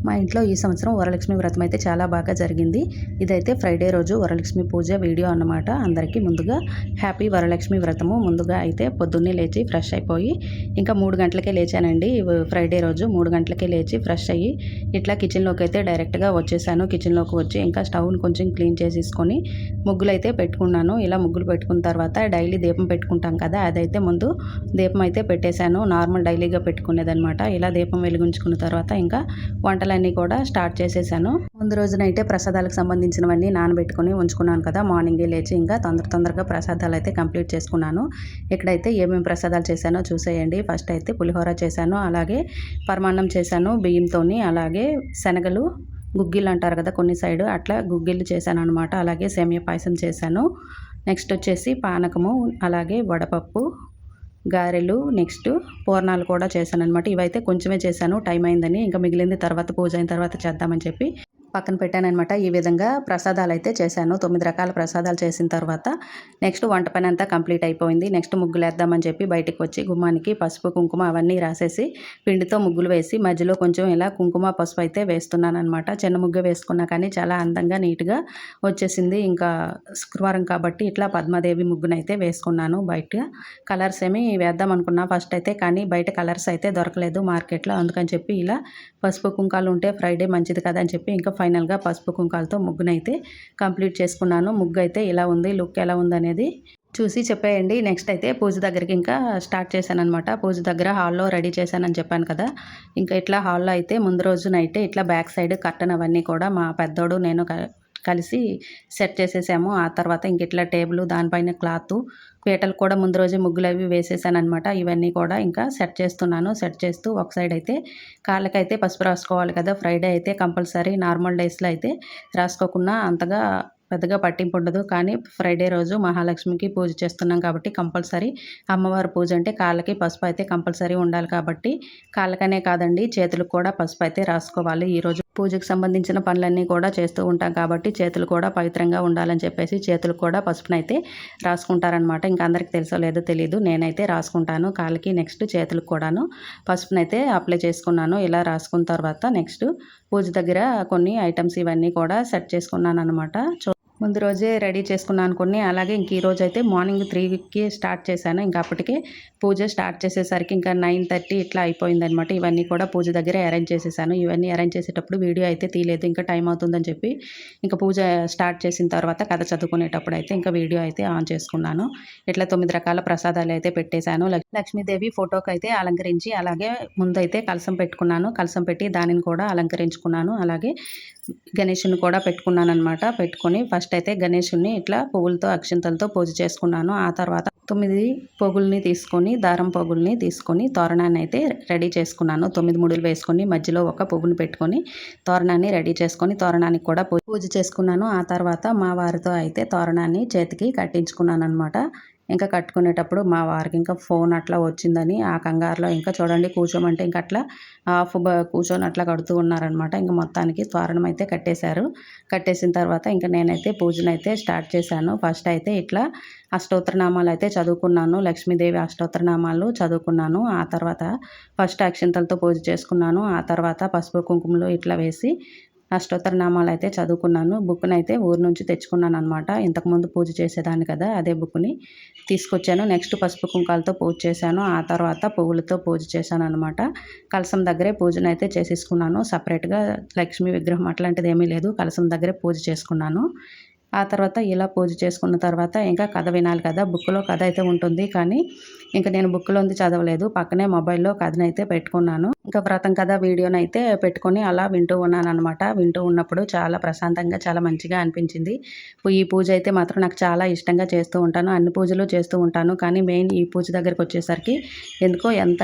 మా ఇంట్లో ఈ సంవత్సరం వరలక్ష్మి వ్రతం అయితే చాలా బాగా జరిగింది. ఇదైతే ఫ్రైడే రోజు వరలక్ష్మి పూజ వీడియో అన్నమాట. అందరికీ ముందుగా హ్యాపీ వరలక్ష్మి వ్రతము. ముందుగా అయితే పొద్దున్నే లేచి ఫ్రెష్ అయిపోయి ఇంకా 3 గంటలకే లేచానండి. ఫ్రైడే రోజు 3 గంటలకే లేచి ఫ్రెష్ అయ్యి ఇట్లా కిచెన్లోకి అయితే డైరెక్ట్గా వచ్చేసాను. కిచెన్లోకి వచ్చి ఇంకా స్టవ్ని కొంచెం క్లీన్ చేసేసుకొని ముగ్గులు అయితే పెట్టుకున్నాను. ఇలా ముగ్గులు పెట్టుకున్న తర్వాత డైలీ దీపం పెట్టుకుంటాం కదా, అదైతే ముందు దీపం అయితే పెట్టేశాను. నార్మల్ డైలీగా పెట్టుకునేదనమాట. ఇలా దీపం వెలిగించుకున్న తర్వాత ఇంకా వంటలన్నీ కూడా స్టార్ట్ చేసేసాను. ముందు రోజునైతే ప్రసాదాలకు సంబంధించినవన్నీ నానబెట్టుకుని ఉంచుకున్నాను కదా, మార్నింగే లేచి ఇంకా తొందరగా ప్రసాదాలు అయితే కంప్లీట్ చేసుకున్నాను. ఇక్కడైతే ఏమేమి ప్రసాదాలు చేశానో చూసేయండి. ఫస్ట్ అయితే పులిహోర చేశాను, అలాగే పరమాన్నం చేశాను బియ్యంతోని, అలాగే శనగలు గుగ్గిళ్ళు అంటారు కదా కొన్ని సైడు, అట్లా గుగ్గిళ్ళు చేశాను అనమాట. అలాగే సేమియా పాయసం చేశాను. నెక్స్ట్ వచ్చేసి పానకము, అలాగే వడపప్పు, గారెలు, నెక్స్ట్ పూర్ణాలు కూడా చేశాననమాట. ఇవైతే కొంచెమే చేశాను టైం అయిందని, ఇంకా మిగిలింది తర్వాత పూజ అయిన తర్వాత చేద్దామని చెప్పి పక్కన పెట్టాననమాట. ఈ విధంగా ప్రసాదాలు అయితే చేశాను. 9 రకాల ప్రసాదాలు చేసిన తర్వాత నెక్స్ట్ వంట పని అంతా కంప్లీట్ అయిపోయింది. నెక్స్ట్ ముగ్గులు వేద్దామని చెప్పి బయటికి వచ్చి గుమ్మానికి పసుపు కుంకుమ అవన్నీ రాసేసి పిండితో ముగ్గులు వేసి మధ్యలో కొంచెం ఇలా కుంకుమ పసుపు అయితే వేస్తున్నాను అనమాట. చిన్న ముగ్గు వేసుకున్నా కానీ చాలా అందంగా నీట్గా వచ్చేసింది. ఇంకా శుక్రవారం కాబట్టి ఇట్లా పద్మాదేవి ముగ్గునైతే వేసుకున్నాను. బయట కలర్స్ ఏమి వేద్దాం అనుకున్నా ఫస్ట్ అయితే, కానీ బయట కలర్స్ అయితే దొరకలేదు మార్కెట్లో. అందుకని చెప్పి ఇలా పసుపు కుంకాలు ఉంటే ఫ్రైడే మంచిది కదా అని చెప్పి ఇంకా ఫైనల్గా పసుపు కుంకాలతో ముగ్గునైతే కంప్లీట్ చేసుకున్నాను. ముగ్గు అయితే ఇలా ఉంది, లుక్ ఎలా ఉందనేది చూసి చెప్పేయండి. నెక్స్ట్ అయితే పూజ దగ్గరికి ఇంకా స్టార్ట్ చేశానమాట. పూజ దగ్గర హాల్లో రెడీ చేశానని చెప్పాను కదా, ఇంకా ఇట్లా హాల్లో అయితే ముందు రోజునైతే ఇట్లా బ్యాక్ సైడ్ కర్టన్ అవన్నీ కూడా మా పెద్దోడు నేను కలిసి సెట్ చేసేసాము. ఆ తర్వాత ఇంక ఇట్లా టేబుల్, దానిపైన క్లాత్, పీటలు కూడా ముందు రోజే ముగ్గులు అవి వేసేసాను అనమాట. ఇవన్నీ కూడా ఇంకా సెట్ చేస్తున్నాను. సెట్ చేస్తూ ఒక సైడ్ అయితే కాళ్ళకైతే పసుపు రాసుకోవాలి కదా, ఫ్రైడే అయితే కంపల్సరీ. నార్మల్ డేస్లో అయితే రాసుకోకుండా అంతగా పెద్దగా పట్టింపు ఉండదు, కానీ ఫ్రైడే రోజు మహాలక్ష్మికి పూజ చేస్తున్నాం కాబట్టి కంపల్సరీ అమ్మవారి పూజ అంటే కాళ్ళకి పసుపు అయితే కంపల్సరీ ఉండాలి కాబట్టి కాళ్ళకనే కాదండి చేతులకు కూడా పసుపు అయితే రాసుకోవాలి. ఈరోజు పూజకు సంబంధించిన పనులన్నీ కూడా చేస్తూ ఉంటాం కాబట్టి చేతులు కూడా పవిత్రంగా ఉండాలని చెప్పేసి చేతులకు కూడా పసుపునైతే రాసుకుంటారనమాట. ఇంకా అందరికి తెలుసో లేదో తెలియదు, నేనైతే రాసుకుంటాను కాళ్ళకి. నెక్స్ట్ చేతులకు కూడాను పసుపునైతే అప్లై చేసుకున్నాను. ఇలా రాసుకున్న తర్వాత నెక్స్ట్ పూజ దగ్గర కొన్ని ఐటమ్స్ ఇవన్నీ కూడా సెట్ చేసుకున్నాను అనమాట. ముందు రోజే రెడీ చేసుకున్నాను కొన్ని. అలాగే ఇంక ఈరోజు అయితే మార్నింగ్ 3కి స్టార్ట్ చేశాను. ఇంకా అప్పటికే పూజ స్టార్ట్ చేసేసరికి ఇంకా 9:30 ఇట్లా అయిపోయిందనమాట. ఇవన్నీ కూడా పూజ దగ్గర అరేంజ్ చేసేసాను. ఇవన్నీ అరేంజ్ చేసేటప్పుడు వీడియో అయితే తీయలేదు, ఇంకా టైం అవుతుందని చెప్పి ఇంకా పూజ స్టార్ట్ చేసిన తర్వాత కథ చదువుకునేటప్పుడు అయితే ఇంకా వీడియో అయితే ఆన్ చేసుకున్నాను. ఇట్లా 9 రకాల ప్రసాదాలు అయితే పెట్టేశాను. లక్ష్మీదేవి ఫోటోకి అయితే అలంకరించి, అలాగే ముందైతే కలసం పెట్టుకున్నాను. కలసం పెట్టి దానిని కూడా అలంకరించుకున్నాను. అలాగే గణేషుని కూడా పెట్టుకున్నాను అనమాట. పెట్టుకొని ఫస్ట్ అయితే గణేషుని ఇట్లా పువ్వులతో అక్షింతలతో పూజ చేసుకున్నాను. ఆ తర్వాత 9 పోగుల్ని తీసుకొని, దారం పోగుల్ని తీసుకొని తోరణాన్ని అయితే రెడీ చేసుకున్నాను. 9 ముడులు వేసుకొని మధ్యలో ఒక పువ్వుని పెట్టుకొని తోరణాన్ని రెడీ చేసుకొని తోరణానికి కూడా పూజ చేసుకున్నాను. ఆ తర్వాత మా వారితో అయితే తోరణాన్ని చేతికి కట్టించుకున్నాను అనమాట. ఇంకా కట్టుకునేటప్పుడు మా వారికి ఇంకా ఫోన్ అట్లా వచ్చిందని ఆ కంగారులో ఇంకా చూడండి కూర్చోమంటే ఇంకా అట్లా కూర్చొని అట్లా కడుతూ ఉన్నారనమాట. ఇంకా మొత్తానికి తోరణం అయితే కట్టేశారు. కట్టేసిన తర్వాత ఇంకా నేనైతే పూజనైతే స్టార్ట్ చేశాను. ఫస్ట్ అయితే ఇట్లా అష్టోత్తరనామాలు అయితే చదువుకున్నాను. లక్ష్మీదేవి అష్టోత్తరనామాలు చదువుకున్నాను. ఆ తర్వాత ఫస్ట్ అక్షింతలతో పూజ చేసుకున్నాను. ఆ తర్వాత పసుపు కుంకుమలు ఇట్లా వేసి అష్టోత్తరనామాలు అయితే చదువుకున్నాను. బుక్ని అయితే ఊరు నుంచి తెచ్చుకున్నాను అనమాట. ఇంతకుముందు పూజ చేసేదాన్ని కదా, అదే బుక్ని తీసుకొచ్చాను. నెక్స్ట్ పసుపు కుంకాలతో పూజ చేశాను. ఆ తర్వాత పువ్వులతో పూజ చేశాను అనమాట. కలసం దగ్గరే పూజను అయితే చేసేసుకున్నాను. సపరేట్గా లక్ష్మీ విగ్రహం అట్లాంటిది ఏమీ లేదు, కలసం దగ్గరే పూజ చేసుకున్నాను. ఆ తర్వాత ఇలా పూజ చేసుకున్న తర్వాత ఇంకా కథ వినాలి కదా, బుక్లో కథ అయితే ఉంటుంది, కానీ ఇంకా నేను బుక్లోంది చదవలేదు. పక్కనే మొబైల్లో కథనైతే పెట్టుకున్నాను. ఇంకా వ్రతం కథ వీడియోనైతే పెట్టుకొని అలా వింటూ ఉన్నాను అనమాట. వింటూ ఉన్నప్పుడు చాలా ప్రశాంతంగా చాలా మంచిగా అనిపించింది. ఈ పూజ అయితే మాత్రం నాకు చాలా ఇష్టంగా చేస్తూ ఉంటాను. అన్ని పూజలు చేస్తూ ఉంటాను, కానీ మెయిన్ ఈ పూజ దగ్గరికి వచ్చేసరికి ఎందుకో ఎంత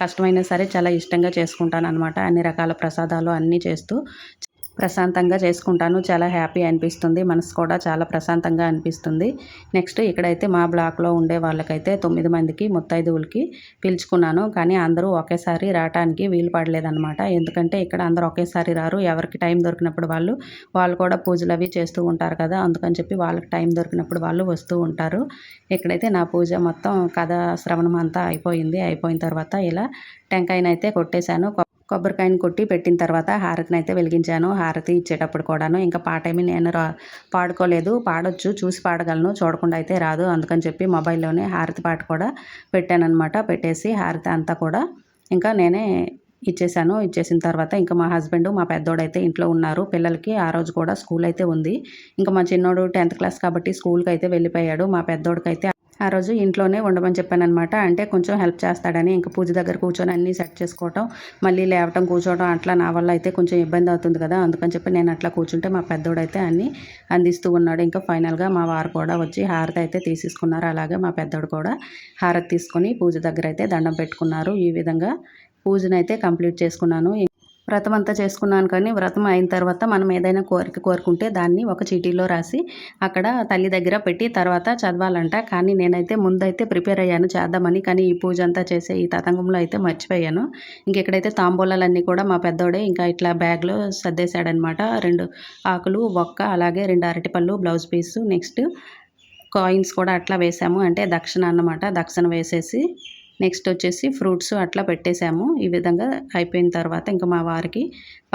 కష్టమైనా సరే చాలా ఇష్టంగా చేసుకుంటాను అనమాట. అన్ని రకాల ప్రసాదాలు అన్నీ చేస్తూ ప్రశాంతంగా చేసుకుంటాను. చాలా హ్యాపీ అనిపిస్తుంది, మనసు కూడా చాలా ప్రశాంతంగా అనిపిస్తుంది. నెక్స్ట్ ఇక్కడైతే మా బ్లాక్లో ఉండే వాళ్ళకైతే 9 మందికి ముత్తైదువులకి పిలుచుకున్నాను, కానీ అందరూ ఒకేసారి రావడానికి వీలు పడలేదన్నమాట. ఎందుకంటే ఇక్కడ అందరూ ఒకేసారి రారు, ఎవరికి టైం దొరికినప్పుడు వాళ్ళు కూడా పూజలు అవి చేస్తూ ఉంటారు కదా, అందుకని చెప్పి వాళ్ళకి టైం దొరికినప్పుడు వాళ్ళు వస్తూ ఉంటారు. ఇక్కడైతే నా పూజ మొత్తం కథ శ్రవణం అంతా అయిపోయింది. అయిపోయిన తర్వాత ఇలా టెంకాయనైతే కొట్టేశాను. కొబ్బరికాయని కొట్టి పెట్టిన తర్వాత హారతిని అయితే వెలిగించాను. హారతి ఇచ్చేటప్పుడు కూడాను ఇంకా పాటేమి నేను పాడుకోలేదు. పాడొచ్చు, చూసి పాడగలను, చూడకుండా అయితే రాదు. అందుకని చెప్పి మొబైల్లోనే హారతి పాట కూడా పెట్టానన్నమాట. పెట్టేసి హారతి అంతా కూడా ఇంకా నేనే ఇచ్చేసాను. ఇచ్చేసిన తర్వాత ఇంకా మా హస్బెండ్, మా పెద్దోడైతే ఇంట్లో ఉన్నారు. పిల్లలకి ఆ రోజు కూడా స్కూల్ అయితే ఉంది. ఇంకా మా చిన్నోడు 10th క్లాస్ కాబట్టి స్కూల్కి అయితే వెళ్ళిపోయాడు. మా పెద్దోడికైతే ఆ రోజు ఇంట్లోనే ఉండమని చెప్పాననమాట. అంటే కొంచెం హెల్ప్ చేస్తాడని. ఇంకా పూజ దగ్గర కూర్చొని అన్నీ సెట్ చేసుకోవటం, మళ్ళీ లేవటం, కూర్చోవడం అట్లా నా వల్ల అయితే కొంచెం ఇబ్బంది అవుతుంది కదా. అందుకని చెప్పి నేను అట్లా కూర్చుంటే మా పెద్దోడైతే అన్నీ అందిస్తూ ఉన్నాడు. ఇంకా ఫైనల్గా మా వారు కూడా వచ్చి హారతి అయితే తీసేసుకున్నారు. అలాగే మా పెద్దోడు కూడా హారతి తీసుకొని పూజ దగ్గర అయితే దండం పెట్టుకున్నారు. ఈ విధంగా పూజనైతే కంప్లీట్ చేసుకున్నాను. వ్రతం అంతా చేసుకున్నాను. కానీ వ్రతం అయిన తర్వాత మనం ఏదైనా కోరిక కోరుకుంటే దాన్ని ఒక చీటీలో రాసి అక్కడ తల్లి దగ్గర పెట్టి తర్వాత చదవాలంట. కానీ నేనైతే ముందైతే ప్రిపేర్ అయ్యాను చేద్దామని. కానీ ఈ పూజ అంతా చేసే ఈ తతంగంలో అయితే మర్చిపోయాను. ఇంకెక్కడైతే తాంబూలాలన్నీ కూడా మా పెద్దోడే ఇంకా ఇట్లా బ్యాగ్లో సర్దేశాడనమాట. 2 ఆకులు, ఒక్క, అలాగే 2 అరటిపళ్ళు, బ్లౌజ్ పీసు, నెక్స్ట్ కాయిన్స్ కూడా అట్లా వేసాము. అంటే దక్షిణ అన్నమాట. దక్షిణ వేసేసి నెక్స్ట్ వచ్చేసి ఫ్రూట్స్ అట్లా పెట్టేశాము. ఈ విధంగా అయిపోయిన తర్వాత ఇంకా మా వారికి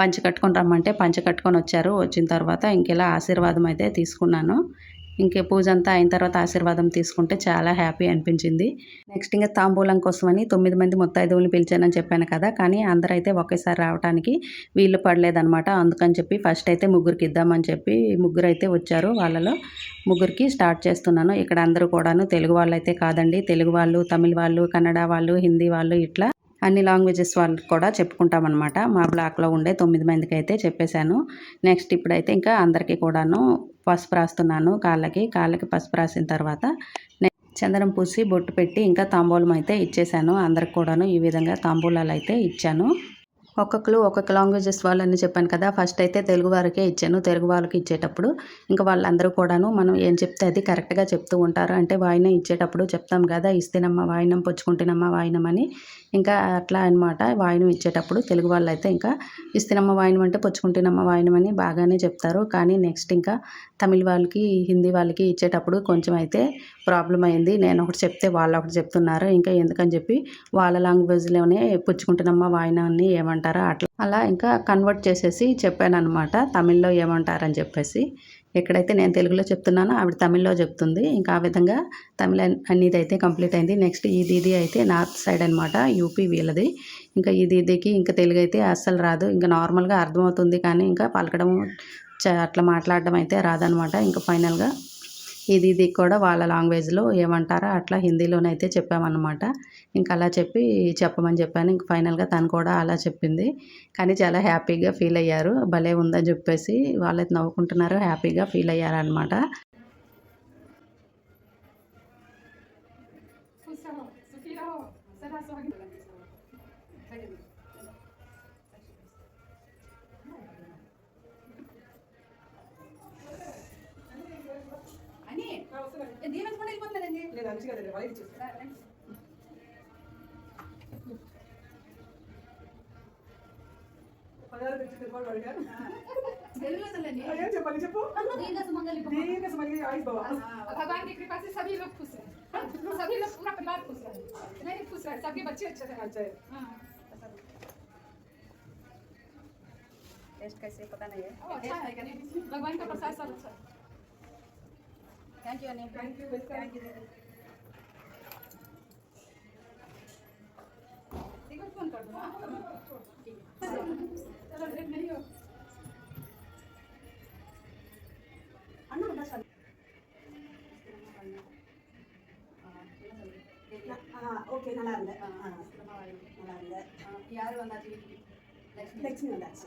పంచ కట్టుకొని రమ్మంటే పంచ కట్టుకొని వచ్చారు. వచ్చిన తర్వాత ఇంకెలా ఆశీర్వాదం అయితే తీసుకున్నాను. ఇంకే పూజ అంతా అయిన తర్వాత ఆశీర్వాదం తీసుకుంటే చాలా హ్యాపీ అనిపించింది. నెక్స్ట్ ఇంకా తాంబూలం కోసమని 9 మంది ముత్తైదువులు పిలిచానని చెప్పాను కదా. కానీ అందరైతే ఒకేసారి రావడానికి వీలు పడలేదనమాట. అందుకని చెప్పి ఫస్ట్ అయితే ముగ్గురికి ఇద్దామని చెప్పి ముగ్గురైతే వచ్చారు. వాళ్ళలో ముగ్గురికి స్టార్ట్ చేస్తున్నాను. ఇక్కడ అందరూ కూడాను తెలుగు వాళ్ళు అయితే కాదండి. తెలుగు వాళ్ళు, తమిళ వాళ్ళు, కన్నడ వాళ్ళు, హిందీ వాళ్ళు ఇట్లా అన్ని లాంగ్వేజెస్ వాళ్ళు కూడా చెప్పుకుంటామన్నమాట. మా బ్లాక్లో ఉండే 9 మందికి అయితే చెప్పేశాను. నెక్స్ట్ ఇప్పుడైతే ఇంకా అందరికీ కూడాను పసుపు రాస్తున్నాను. కాళ్ళకి పసుపు రాసిన తర్వాత చందనం పూసి బొట్టు పెట్టి ఇంకా తాంబూలం అయితే ఇచ్చేసాను. అందరికి కూడాను ఈ విధంగా తాంబూలాలు అయితే ఇచ్చాను. ఒక్కొక్కరు ఒక్కొక్క లాంగ్వేజెస్ వాళ్ళని చెప్పాను కదా. ఫస్ట్ అయితే తెలుగు వారికే ఇచ్చాను. తెలుగు వాళ్ళకి ఇచ్చేటప్పుడు ఇంకా వాళ్ళందరూ కూడాను మనం ఏం చెప్తే అది కరెక్ట్గా చెప్తూ ఉంటారు. అంటే వాయినం ఇచ్చేటప్పుడు చెప్తాం కదా, ఇస్తేనమ్మా వాయినం, పుచ్చుకుంటేనమ్మా వాయినం అని. ఇంకా అట్లా అనమాట. వాయినం ఇచ్చేటప్పుడు తెలుగు వాళ్ళు అయితే ఇంకా ఇస్తేనమ్మ వాయినం అంటే పుచ్చుకుంటేనమ్మ వాయినం అని బాగానే చెప్తారు. కానీ నెక్స్ట్ ఇంకా తమిళ వాళ్ళకి, హిందీ వాళ్ళకి ఇచ్చేటప్పుడు కొంచెం అయితే ప్రాబ్లం అయింది. నేను ఒకటి చెప్తే వాళ్ళు ఒకటి చెప్తున్నారు. ఇంకా ఎందుకని చెప్పి వాళ్ళ లాంగ్వేజ్లోనే పుచ్చుకుంటున్నమ్మ వాయినాన్ని ఏమంటారో అలా ఇంకా కన్వర్ట్ చేసేసి చెప్పానన్నమాట. తమిళ్లో ఏమంటారని చెప్పేసి. ఎక్కడైతే నేను తెలుగులో చెప్తున్నానో ఆవిడ తమిళ్లో చెప్తుంది. ఇంకా ఆ విధంగా తమిళ అనేది అయితే కంప్లీట్ అయింది. నెక్స్ట్ ఈ దీది అయితే నార్త్ సైడ్ అనమాట, యూపీ వీళ్ళది. ఇంకా ఈ దీదికి ఇంకా తెలుగు అయితే అస్సలు రాదు. ఇంకా నార్మల్గా అర్థమవుతుంది కానీ ఇంకా పలకడం అట్లా మాట్లాడడం అయితే రాదనమాట. ఇంకా ఫైనల్గా ఇది కూడా వాళ్ళ లాంగ్వేజ్లో ఏమంటారో అట్లా హిందీలోనైతే చెప్పామన్నమాట. ఇంకా అలా చెప్పమని చెప్పాను. ఇంక ఫైనల్గా తను కూడా అలా చెప్పింది. కానీ చాలా హ్యాపీగా ఫీల్ అయ్యారు. భలే ఉందని చెప్పేసి వాళ్ళైతే నవ్వుకుంటున్నారు, హ్యాపీగా ఫీల్ అయ్యారనమాట. भगवान की कृपा से सभी लोग खुश हैं, सभी लोग पूरा परिवार खुश है, नहीं खुश है, सबके बच्चे अच्छे हैं। अच्छा टेस्ट कैसे पता नहीं है, अच्छा है कि नहीं, भगवान का प्रसाद सब अच्छा है। Thank you Anil, thank you, thank you. देखो फोन कर दो, चलो ब्रेक नहीं हो अन्ना बता ஓகே நல்லா இருந்தேன். நல்லா இருந்தேன். யார் வந்தாச்சு? லட்சுமி வந்தாச்சு.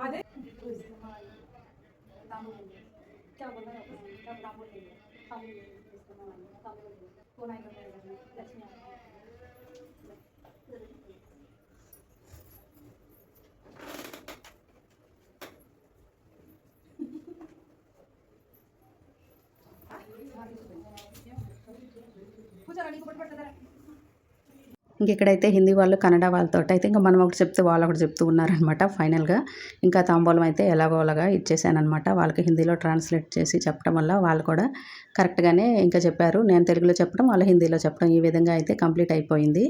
अरे क्या बोल रहा है? कौन आएगा? लक्ष्मी ఇంక ఇక్కడైతే హిందీ వాళ్ళు కన్నడ వాళ్ళతో అయితే ఇంకా మనం ఒకటి చెప్తే వాళ్ళు ఒకటి చెప్తూ ఉన్నారనమాట. ఫైనల్గా ఇంకా తాంబూలం అయితే ఎలాగోలాగా ఇచ్చేసానమాట. వాళ్ళకి హిందీలో ట్రాన్స్లేట్ చేసి చెప్పడం వల్ల వాళ్ళు కూడా కరెక్ట్గానే ఇంకా చెప్పారు. నేను తెలుగులో చెప్పడం, వాళ్ళు హిందీలో చెప్పడం, ఈ విధంగా అయితే కంప్లీట్ అయిపోయింది.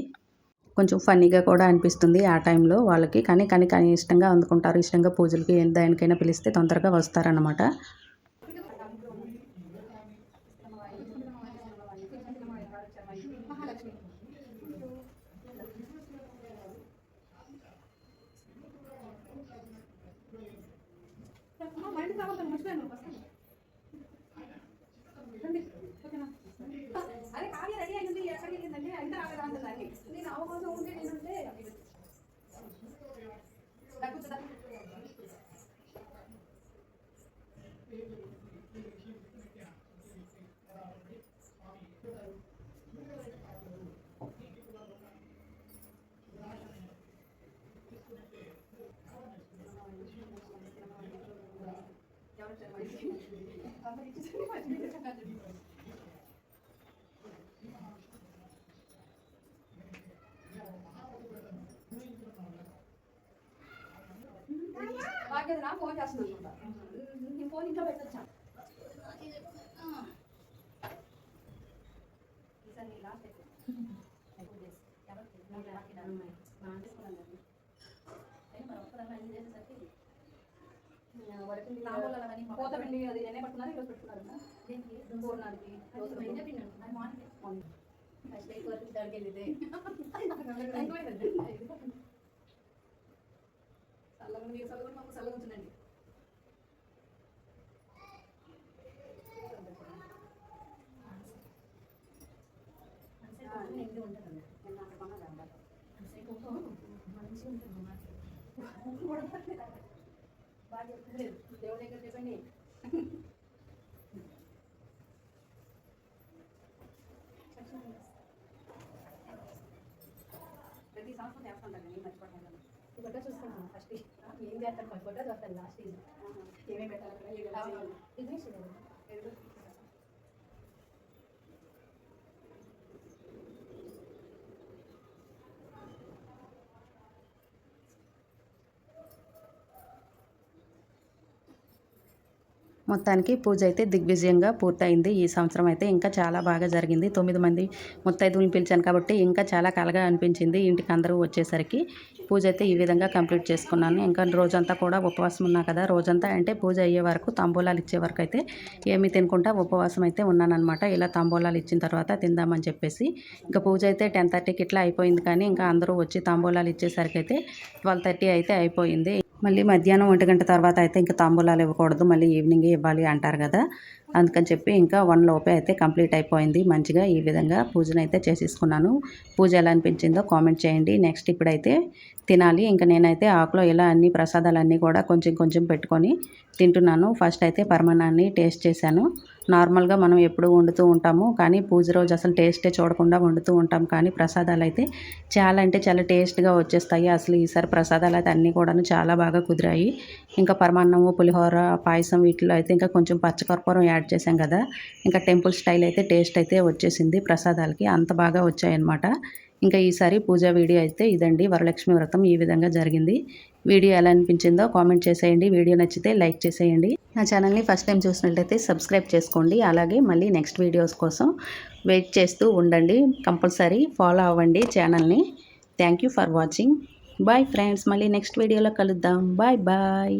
కొంచెం ఫన్నీగా కూడా అనిపిస్తుంది ఆ టైంలో వాళ్ళకి. కానీ ఇష్టంగా అందుకుంటారు. ఇష్టంగా పూజలకి దేనికైనా పిలిస్తే తొందరగా వస్తారనమాట. అదే కావ్య రెడీ అయింది ఎక్కడికి వెళ్ళిందంటే అయితే రాలేదా అంటుందండి. నేను అవకాశం ఉంటే నేనుంటే నా ఫోన్ చేస్తున్నాను. నేను ఫోన్ ఇంట్లో పెట్టొచ్చా? పోతామండి అది నేనే పట్టుకున్నాను. ఈరోజు పెట్టుకున్నారు పూర్ణానికి చల్లగా ఉంటుందండి. బాగా చెప్తలేదు దేవుడి దగ్గర చెప్పండి. ప్రతి సంవత్సరం చేస్తుంటాను నేను మర్చిపోతాను. ఫోటో చూసుకుంటాను ఫస్ట్ ఏం చేస్తాను ఫోటో చూస్తాను లాస్ట్ ఏమేమి పెట్టాలి. మొత్తానికి పూజ అయితే దిగ్విజయంగా పూర్తయింది. ఈ సంవత్సరం అయితే ఇంకా చాలా బాగా జరిగింది. 9 మంది ముత్తైదువులను పిలిచాను కాబట్టి ఇంకా చాలా కలగా అనిపించింది. ఇంటికి అందరూ వచ్చేసరికి పూజ అయితే ఈ విధంగా కంప్లీట్ చేసుకున్నాను. ఇంకా రోజంతా కూడా ఉపవాసం ఉన్నా కదా, రోజంతా అంటే పూజ అయ్యే వరకు తాంబూలాలు ఇచ్చే వరకు అయితే ఏమీ తినకుండా ఉపవాసం అయితే ఉన్నానన్నమాట. ఇలా తాంబూలాలు ఇచ్చిన తర్వాత తిందామని చెప్పేసి ఇంకా పూజ అయితే 10:30కి ఇట్లా అయిపోయింది. కానీ ఇంకా అందరూ వచ్చి తాంబూలాలు ఇచ్చేసరికి అయితే 12:30 అయితే అయిపోయింది. మళ్ళీ మధ్యాహ్నం 1 గంట తర్వాత అయితే ఇంకా తాంబూలాలు ఇవ్వకూడదు, మళ్ళీ ఈవినింగే ఇవ్వాలి అంటారు కదా. అందుకని చెప్పి ఇంకా 1 లోపే అయితే కంప్లీట్ అయిపోయింది. మంచిగా ఈ విధంగా పూజను అయితే చేసేసుకున్నాను. పూజ ఎలా అనిపించిందో కామెంట్ చేయండి. నెక్స్ట్ ఇప్పుడైతే తినాలి. ఇంకా నేనైతే ఆకులో ఇలా అన్ని ప్రసాదాలన్నీ కూడా కొంచెం పెట్టుకొని తింటున్నాను. ఫస్ట్ అయితే పరమాన్నాన్ని టేస్ట్ చేశాను. నార్మల్గా మనం ఎప్పుడు వండుతూ ఉంటాము, కానీ పూజ రోజు అసలు టేస్టే చూడకుండా వండుతూ ఉంటాం. కానీ ప్రసాదాలు అయితే చాలా అంటే చాలా టేస్ట్గా వచ్చేస్తాయి. అసలు ఈసారి ప్రసాదాలు అయితే అన్నీ కూడాను చాలా బాగా కుదిరాయి. ఇంకా పరమాన్నము, పులిహోర, పాయసం వీటిలో అయితే ఇంకా కొంచెం పచ్చకర్పూరం యాడ్ చేశాం కదా, ఇంకా టెంపుల్ స్టైల్ అయితే టేస్ట్ అయితే వచ్చేసింది ప్రసాదాలకి. అంత బాగా వచ్చాయన్నమాట. ఇంకా ఈసారి పూజా వీడియో అయితే ఇదండి. వరలక్ష్మి వ్రతం ఈ విధంగా జరిగింది. వీడియో ఎలా అనిపించిందో కామెంట్ చేసేయండి. వీడియో నచ్చితే లైక్ చేసేయండి. నా ఛానల్ని ఫస్ట్ టైం చూసినట్లయితే సబ్స్క్రైబ్ చేసుకోండి. అలాగే మళ్ళీ నెక్స్ట్ వీడియోస్ కోసం వెయిట్ చేస్తూ ఉండండి. కంపల్సరీ ఫాలో అవ్వండి ఛానల్ని. Thank you for watching. Bye friends, మళ్ళీ నెక్స్ట్ వీడియోలో కలుద్దాం. Bye bye.